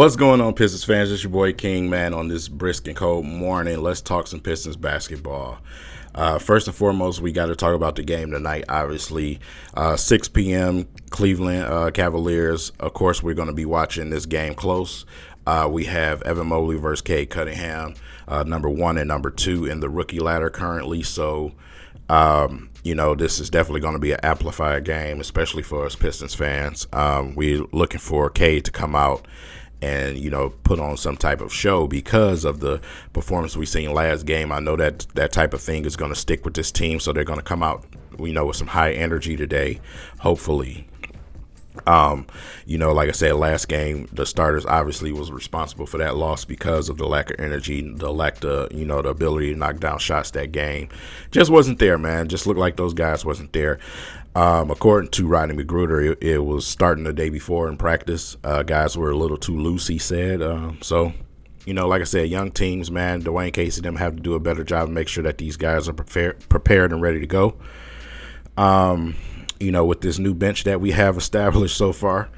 What's going on, Pistons fans? It's your boy King, man, on this brisk and cold morning. Let's talk some Pistons basketball. First and foremost, we got to talk about the game tonight, obviously. 6 p.m., Cleveland Cavaliers. Of course, we're going to be watching this game close. We have Evan Mobley versus Cade Cunningham, number 1 and number 2 in the rookie ladder currently. So, this is definitely going to be an amplified game, especially for us Pistons fans. We're looking for Cade to come out and, put on some type of show because of the performance we seen last game. I know that type of thing is going to stick with this team, so they're going to come out, with some high energy today, hopefully. Like I said, last game, the starters obviously was responsible for that loss because of the lack of energy, the lack of, the ability to knock down shots that game. Just wasn't there, man. Just looked like those guys wasn't there. According to Rodney McGruder, it was starting the day before in practice. Guys were a little too loose, he said. Like I said, young teams, man, Dwayne Casey, them have to do a better job and make sure that these guys are prepared and ready to go. With this new bench that we have established so far,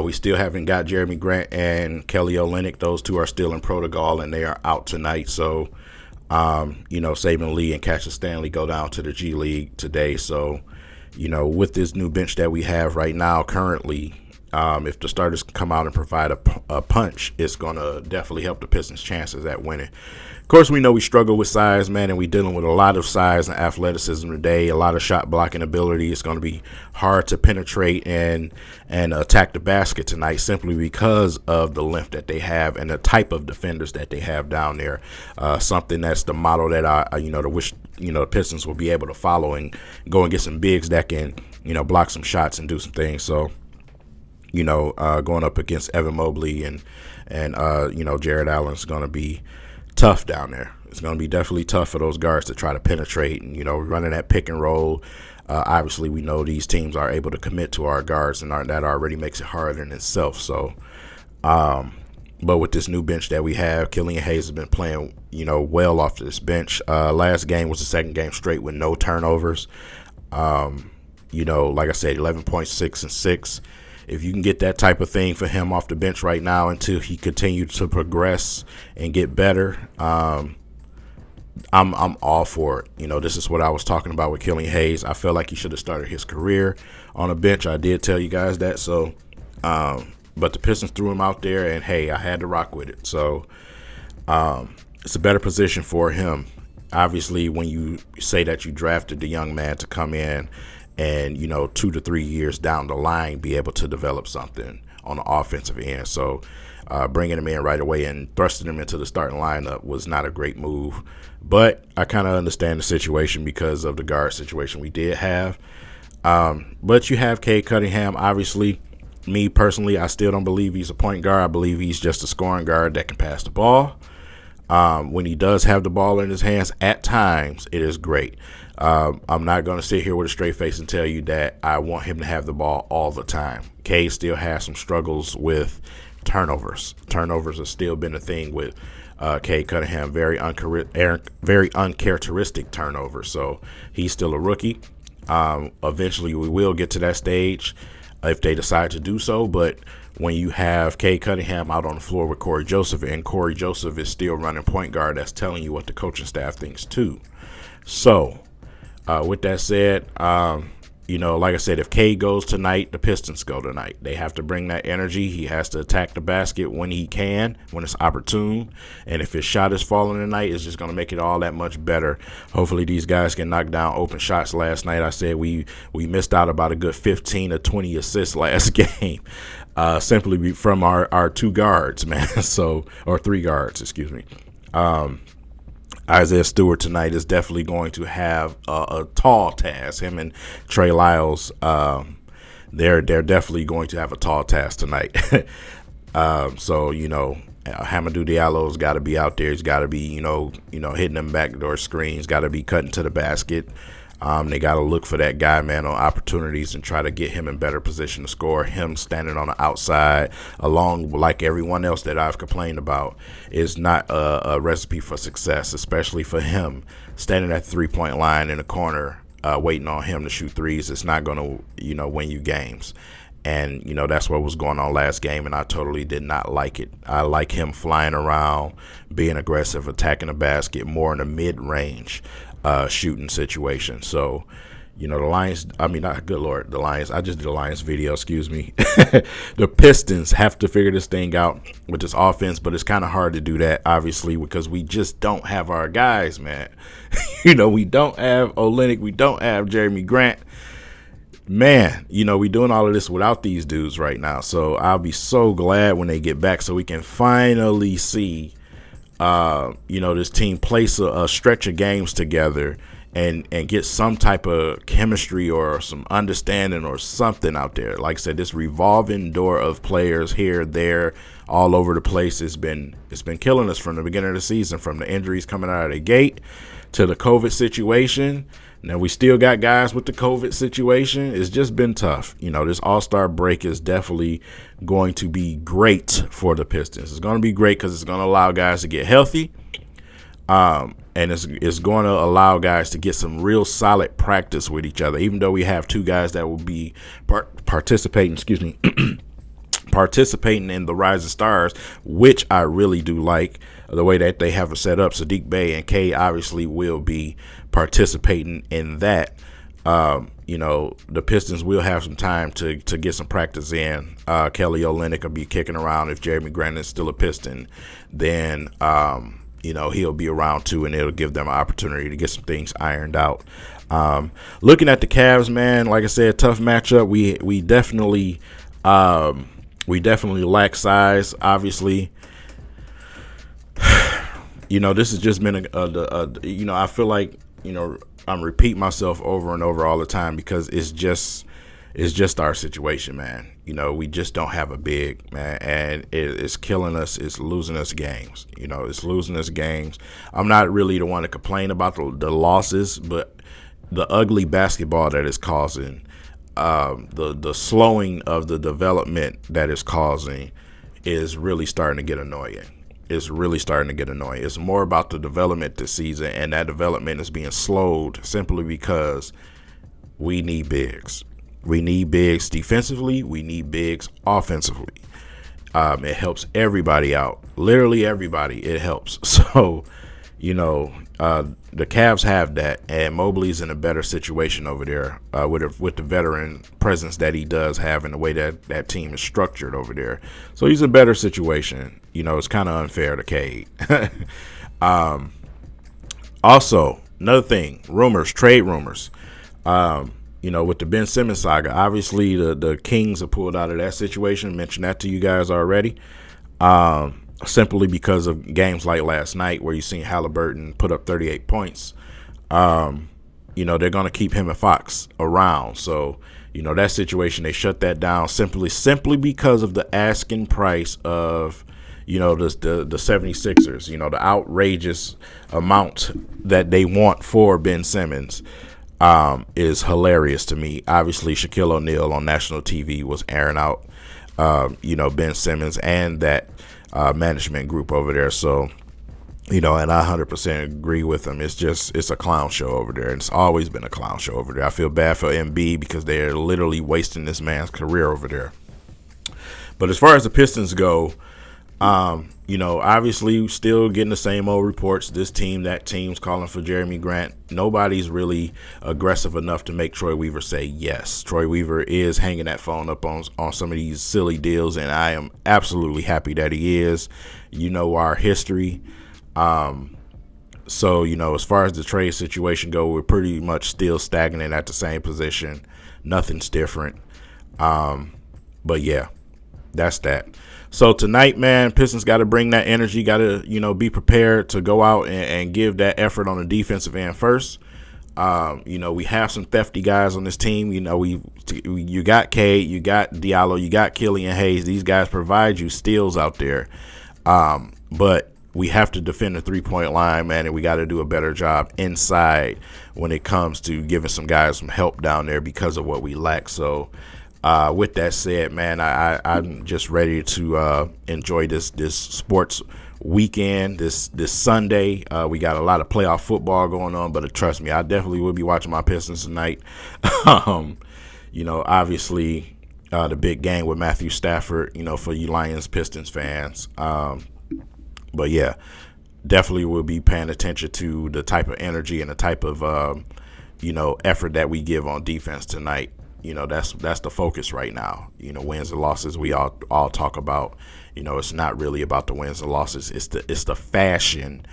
we still haven't got Jeremy Grant and Kelly Olynyk. Those two are still in protocol, and they are out tonight. So, Saban Lee and Cassius Stanley go down to the G League today. So, with this new bench that we have right now currently, if the starters come out and provide a punch, it's going to definitely help the Pistons' chances at winning. Of course, we know we struggle with size, man, and we're dealing with a lot of size and athleticism today, a lot of shot blocking ability. It's going to be hard to penetrate and attack the basket tonight simply because of the length that they have and the type of defenders that they have down there. Something that's the model that the Pistons will be able to follow and go and get some bigs that can, block some shots and do some things. So, going up against Evan Mobley and Jared Allen is going to be tough down there. It's going to be definitely tough for those guards to try to penetrate and, running that pick and roll. Obviously, we know these teams are able to commit to our guards, and that already makes it hard in itself. So, but with this new bench that we have, Killian Hayes has been playing, well off this bench. Last game was the second game straight with no turnovers. Like I said, 11.6 and 6. If you can get that type of thing for him off the bench right now until he continues to progress and get better, I'm all for it. This is what I was talking about with Killian Hayes. I felt like he should have started his career on a bench. I did tell you guys that. So, but the Pistons threw him out there, and hey, I had to rock with it. So, it's a better position for him. Obviously, when you say that you drafted the young man to come in and 2 to 3 years down the line be able to develop something on the offensive end. So bringing him in right away and thrusting him into the starting lineup was not a great move. But I kind of understand the situation because of the guard situation we did have. But you have Cade Cunningham. Obviously, me personally, I still don't believe he's a point guard. I believe he's just a scoring guard that can pass the ball. When he does have the ball in his hands, at times it is great. I'm not going to sit here with a straight face and tell you that I want him to have the ball all the time. Cade still has some struggles with turnovers. Turnovers have still been a thing with Cade Cunningham, very uncharacteristic turnovers. So he's still a rookie. Eventually we will get to that stage if they decide to do so. But when you have Cade Cunningham out on the floor with Corey Joseph, and Corey Joseph is still running point guard, that's telling you what the coaching staff thinks too. So, with that said, like I said, if Cade goes tonight, the Pistons go tonight. They have to bring that energy. He has to attack the basket when he can, when it's opportune. And if his shot is falling tonight, it's just going to make it all that much better. Hopefully these guys can knock down open shots. Last night I said we missed out about a good 15 or 20 assists last game. Simply from our two guards, man. Or three guards, excuse me. Isaiah Stewart tonight is definitely going to have a tall task. Him and Trey Lyles, they're definitely going to have a tall task tonight. Hamidou Diallo's got to be out there. He's got to be, hitting them backdoor screens. Got to be cutting to the basket. They got to look for that guy, man, on opportunities and try to get him in better position to score. Him standing on the outside, along like everyone else that I've complained about, is not a recipe for success, especially for him standing at the 3-point line in the corner, waiting on him to shoot threes. It's not going to, win you games. And, that's what was going on last game, and I totally did not like it. I like him flying around, being aggressive, attacking the basket, more in a mid-range shooting situation. So, the Lions, good Lord, the Lions, I just did a Lions video, excuse me. The Pistons have to figure this thing out with this offense, but it's kind of hard to do that, obviously, because we just don't have our guys, man. We don't have Olynyk, we don't have Jeremy Grant. Man, we doing all of this without these dudes right now. So I'll be so glad when they get back so we can finally see, this team place a stretch of games together and get some type of chemistry or some understanding or something out there. Like I said, this revolving door of players here, there, all over the place it's been killing us from the beginning of the season, from the injuries coming out of the gate to the COVID situation. Now, we still got guys with the COVID situation. It's just been tough. This All-Star break is definitely going to be great for the Pistons. It's going to be great because it's going to allow guys to get healthy. And it's going to allow guys to get some real solid practice with each other, even though we have two guys that will be participating in the Rising Stars, which I really do like the way that they have it set up. Sadiq Bey and Cade obviously will be participating in that. The Pistons will have some time to get some practice in. Kelly Olynyk will be kicking around. If Jeremy Grant is still a Piston, then he'll be around too, and it'll give them an opportunity to get some things ironed out. Looking at the Cavs, man, like I said, tough matchup. We definitely lack size, obviously. This has just been I feel like, I'm repeating myself over and over all the time because it's just our situation, man. We just don't have a big, man, and it's killing us. It's losing us games. It's losing us games. I'm not really the one to complain about the losses, but the ugly basketball that is causing, the slowing of the development that is causing is really starting to get annoying. It's really starting to get annoying. It's more about the development this season, and that development is being slowed simply because we need bigs. We need bigs defensively. We need bigs offensively. It helps everybody out. Literally everybody, it helps. So, the Cavs have that, and Mobley's in a better situation over there with the veteran presence that he does have and the way that team is structured over there. So he's in a better situation. It's kind of unfair to Cade. Also, another thing, trade rumors. With the Ben Simmons saga, obviously the Kings have pulled out of that situation. Mentioned that to you guys already. Simply because of games like last night where you seen Halliburton put up 38 points. They're going to keep him and Fox around. So, that situation, they shut that down simply because of the asking price of, the 76ers, the outrageous amount that they want for Ben Simmons. Is hilarious to me. Obviously, Shaquille O'Neal on national TV was airing out, Ben Simmons and that management group over there. So, and I 100% agree with them. It's a clown show over there, and it's always been a clown show over there. I feel bad for MB because they're literally wasting this man's career over there. But as far as the Pistons go, obviously still getting the same old reports. This team, that team's calling for Jeremy Grant. Nobody's really aggressive enough to make Troy Weaver say yes. Troy Weaver is hanging that phone up on some of these silly deals, and I am absolutely happy that he is. Our history. So, as far as the trade situation go, we're pretty much still stagnant at the same position. Nothing's different. But yeah, that's that. So tonight, man, Pistons got to bring that energy, got to, be prepared to go out and give that effort on the defensive end first. We have some thefty guys on this team. You got Cade, you got Diallo, you got Killian Hayes. These guys provide you steals out there. But we have to defend the three-point line, man, and we got to do a better job inside when it comes to giving some guys some help down there because of what we lack. So, with that said, man, I'm just ready to enjoy this sports weekend, this Sunday. We got a lot of playoff football going on, but trust me, I definitely will be watching my Pistons tonight. Obviously, the big game with Matthew Stafford, for you Lions Pistons fans. But yeah, definitely will be paying attention to the type of energy and the type of effort that we give on defense tonight. That's the focus right now. Wins and losses we all talk about. It's not really about the wins and losses. It's the fashion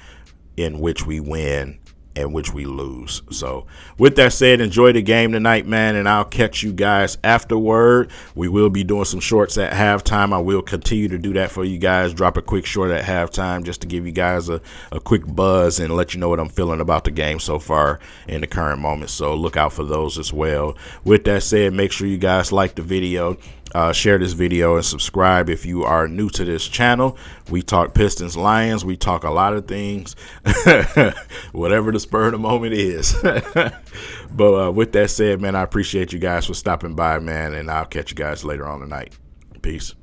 in which we win and which we lose. So with that said, enjoy the game tonight, man, and I'll catch you guys afterward. We will be doing some shorts at halftime. I will continue to do that for you guys. Drop a quick short at halftime just to give you guys a quick buzz and let you know what I'm feeling about the game so far in the current moment. So look out for those as well. With that said, make sure you guys like the video. Share this video and subscribe if you are new to this channel. We talk Pistons, Lions. We talk a lot of things, whatever the spur of the moment is. But with that said, man, I appreciate you guys for stopping by, man, and I'll catch you guys later on tonight. Peace.